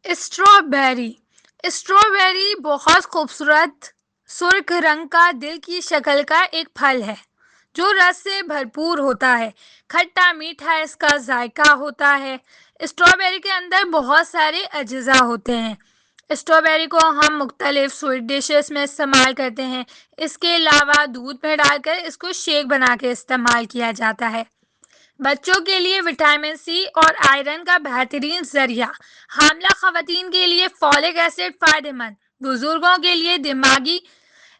Strawberry. Strawberry बहुत खूबसूरत सुर्ख रंग का दिल की शक्ल का एक फल है जो रस से भरपूर होता है। खट्टा मीठा इसका जायका होता है। स्ट्रॉबेरी के अंदर बहुत सारे अज्जा होते हैं। स्ट्रॉबेरी को हम मुख्तलिफ स्वीट डिशेस में इस्तेमाल करते हैं। इसके अलावा दूध में डालकर इसको शेक बना के इस्तेमाल किया जाता है। बच्चों के लिए विटामिन सी और आयरन का बेहतरीन जरिया। हामला खवातीन के लिए फॉलिक एसिड फायदेमंद। बुजुर्गों के लिए दिमागी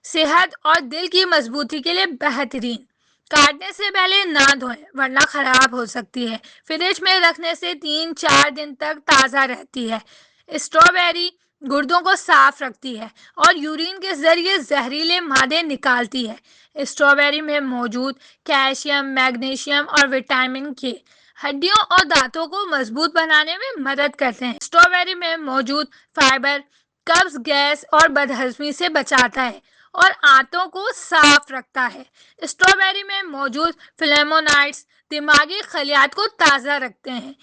सेहत और दिल की मजबूती के लिए बेहतरीन। काटने से पहले ना धोएं वरना खराब हो सकती है। फ्रिज में रखने से 3-4 दिन तक ताज़ा रहती है। स्ट्रॉबेरी गुर्दों को साफ रखती है और यूरिन के जरिए जहरीले मादे निकालती है। स्ट्रॉबेरी में मौजूद कैल्शियम, मैग्नीशियम और विटामिन के हड्डियों और दांतों को मजबूत बनाने में मदद करते हैं। स्ट्रॉबेरी में मौजूद फाइबर कब्ज, गैस और बदहजमी से बचाता है और आंतों को साफ रखता है। स्ट्रॉबेरी में मौजूद फ्लेवोनॉइड्स दिमागी खलियात को ताज़ा रखते हैं।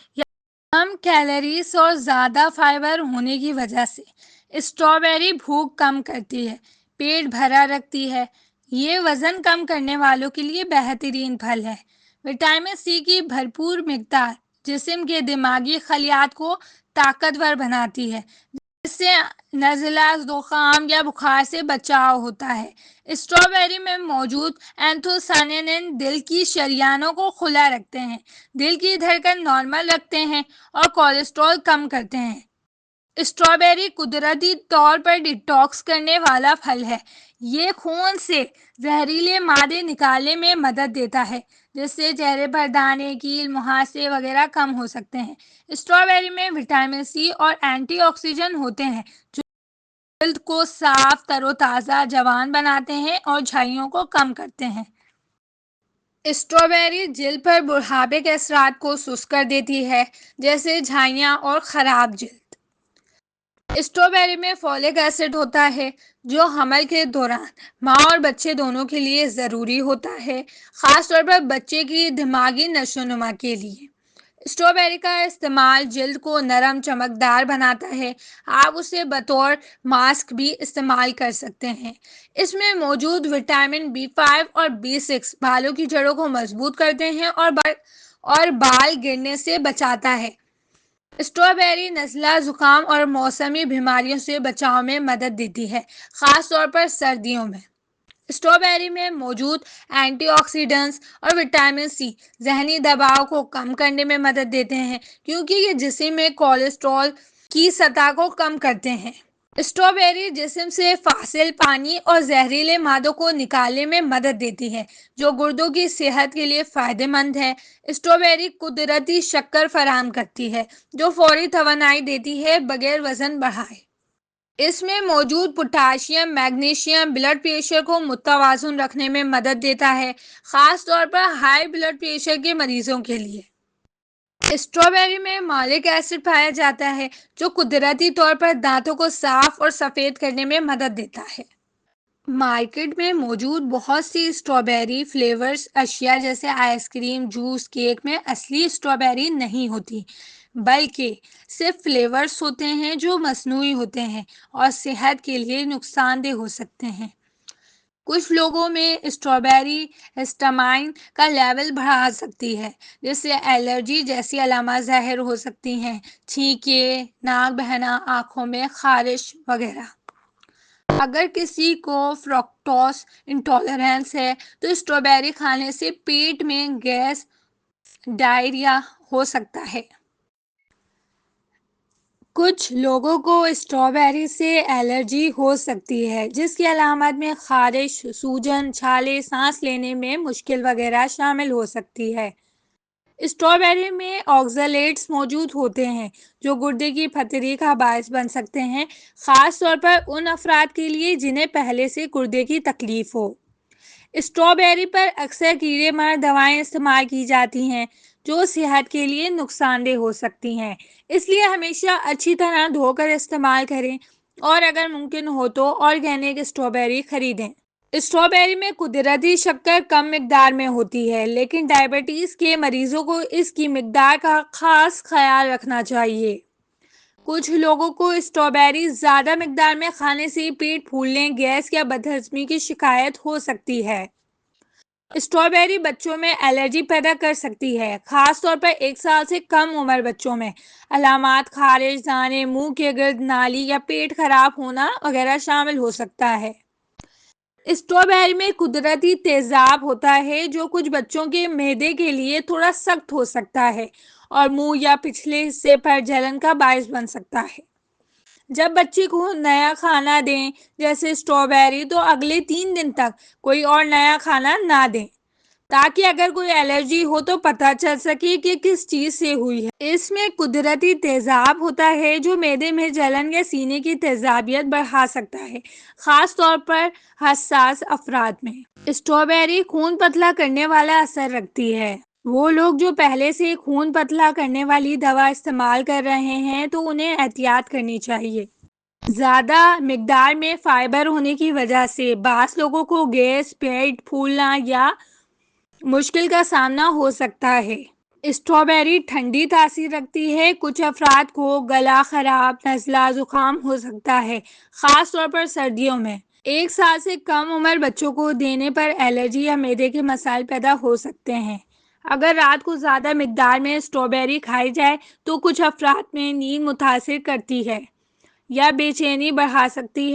कम कैलोरीज और ज़्यादा फाइबर होने की वजह से स्ट्रॉबेरी भूख कम करती है, पेट भरा रखती है। ये वज़न कम करने वालों के लिए बेहतरीन फल है। विटामिन सी की भरपूर मिकदार जिस्म के दिमागी खलियात को ताकतवर बनाती है, इससे नज़ला, ज़ुकाम या बुखार से बचाव होता है। स्ट्रॉबेरी में मौजूद एंथोसायनिन दिल की शरियानों को खुला रखते हैं, दिल की धड़कन नॉर्मल रखते हैं और कोलेस्ट्रॉल कम करते हैं। स्ट्रॉबेरी कुदरती तौर पर डिटॉक्स करने वाला फल है। ये खून से जहरीले मादे निकालने में मदद देता है, जिससे चेहरे पर दाने, कील, मुहासे वगैरह कम हो सकते हैं। स्ट्रॉबेरी में विटामिन सी और एंटीऑक्सीडेंट होते हैं जो जल्द को साफ, तरोताज़ा, जवान बनाते हैं और झाइयों को कम करते हैं। स्ट्रॉबेरी जिल्द पर बुढ़ापे के असरात को सुस्त कर देती है, जैसे झाइयाँ और ख़राब जिल्द। स्ट्रॉबेरी में फॉलिक एसिड होता है जो हमल के दौरान माँ और बच्चे दोनों के लिए ज़रूरी होता है, ख़ास तौर पर बच्चे की दिमागी नशोनुमा के लिए। स्ट्रॉबेरी का इस्तेमाल जिल्द को नरम, चमकदार बनाता है। आप उसे बतौर मास्क भी इस्तेमाल कर सकते हैं। इसमें मौजूद विटामिन B5 और B6 बालों की जड़ों को मजबूत करते हैं और बाल गिरने से बचाता है। स्ट्रॉबेरी नज़ला, जुकाम और मौसमी बीमारियों से बचाव में मदद देती है, ख़ास तौर पर सर्दियों में। स्ट्रॉबेरी में मौजूद एंटीऑक्सीडेंट्स और विटामिन सी जहनी दबाव को कम करने में मदद देते हैं, क्योंकि ये जिस्म में कोलेस्ट्रॉल की सतह को कम करते हैं। स्ट्रॉबेरी जिस्म से फासिल पानी और जहरीले मादों को निकालने में मदद देती है, जो गुर्दों की सेहत के लिए फ़ायदेमंद है। स्ट्रॉबेरी कुदरती शक्कर फराहम करती है, जो फौरी तवानाई देती है बगैर वज़न बढ़ाए। इसमें मौजूद पोटाशियम, मैग्नीशियम ब्लड प्रेशर को मुतवाज़ुन रखने में मदद देता है, ख़ास तौर पर हाई ब्लड प्रेशर के मरीजों के लिए। स्ट्रॉबेरी में मॉलिक एसिड पाया जाता है, जो कुदरती तौर पर दांतों को साफ और सफ़ेद करने में मदद देता है। मार्केट में मौजूद बहुत सी स्ट्रॉबेरी फ्लेवर्स अशिया जैसे आइसक्रीम, जूस, केक में असली स्ट्रॉबेरी नहीं होती, बल्कि सिर्फ फ्लेवर्स होते हैं जो मसनूई होते हैं और सेहत के लिए नुकसानदेह हो सकते हैं। कुछ लोगों में स्ट्रॉबेरी हिस्टामाइन का लेवल बढ़ा सकती है, जिससे एलर्जी जैसी अलामत ज़ाहिर हो सकती हैं, छींके, नाक बहना, आँखों में खारिश वगैरह। अगर किसी को फ्रक्टोज इंटॉलरेंस है तो स्ट्रॉबेरी खाने से पेट में गैस, डायरिया हो सकता है। कुछ लोगों को स्ट्रॉबेरी से एलर्जी हो सकती है, जिसकी अलामत में खारिश, सूजन, छाले, सांस लेने में मुश्किल वगैरह शामिल हो सकती है। स्ट्रॉबेरी में ऑक्सलेट्स मौजूद होते हैं जो गुर्दे की फतरी का बायस बन सकते हैं, ख़ास तौर पर उन अफराद के लिए जिन्हें पहले से गुर्दे की तकलीफ हो। स्ट्रॉबेरी पर अक्सर कीड़े मार दवाएं इस्तेमाल की जाती हैं जो सेहत के लिए नुकसानदेह हो सकती हैं, इसलिए हमेशा अच्छी तरह धोकर इस्तेमाल करें और अगर मुमकिन हो तो ऑर्गेनिक स्ट्रॉबेरी खरीदें। स्ट्रॉबेरी में कुदरती शक्कर कम मिकदार में होती है, लेकिन डायबिटीज़ के मरीजों को इसकी मिकदार का खास ख्याल रखना चाहिए। کچھ لوگوں کو اسٹرابیری زیادہ مقدار میں کھانے سے پیٹ پھولنے، گیس یا بدہضمی کی شکایت ہو سکتی ہے۔ اسٹرابیری بچوں میں الرجی پیدا کر سکتی ہے، خاص طور پر 1 سال سے کم عمر بچوں میں۔ علامات خارش، دانے، منہ کے گرد، نالی یا پیٹ خراب ہونا وغیرہ شامل ہو سکتا ہے۔ اسٹرابیری میں قدرتی تیزاب ہوتا ہے جو کچھ بچوں کے معدے کے لیے تھوڑا سخت ہو سکتا ہے اور منہ یا پچھلے حصے پر جلن کا باعث بن سکتا ہے۔ جب بچے کو نیا کھانا دیں جیسے اسٹرابیری تو اگلے 3 دن تک کوئی اور نیا کھانا نہ دیں تاکہ اگر کوئی الرجی ہو تو پتہ چل سکے کہ کس چیز سے ہوئی ہے۔ اس میں قدرتی تیزاب ہوتا ہے جو معدے میں جلن یا سینے کی تیزابیت بڑھا سکتا ہے، خاص طور پر حساس افراد میں۔ اسٹرابیری خون پتلا کرنے والا اثر رکھتی ہے۔ وہ لوگ جو پہلے سے خون پتلا کرنے والی دوا استعمال کر رہے ہیں تو انہیں احتیاط کرنی چاہیے۔ زیادہ مقدار میں فائبر ہونے کی وجہ سے بعض لوگوں کو گیس، پیٹ پھولنا یا مشکل کا سامنا ہو سکتا ہے۔ اسٹرابیری ٹھنڈی تاثیر رکھتی ہے۔ کچھ افراد کو گلا خراب، نزلہ، زکام ہو سکتا ہے، خاص طور پر سردیوں میں۔ 1 سال سے کم عمر بچوں کو دینے پر الرجی یا معدے کے مسائل پیدا ہو سکتے ہیں۔ اگر رات کو زیادہ مقدار میں اسٹرابیری کھائی جائے تو کچھ افراد میں نیند متاثر کرتی ہے یا بے چینی بڑھا سکتی ہے۔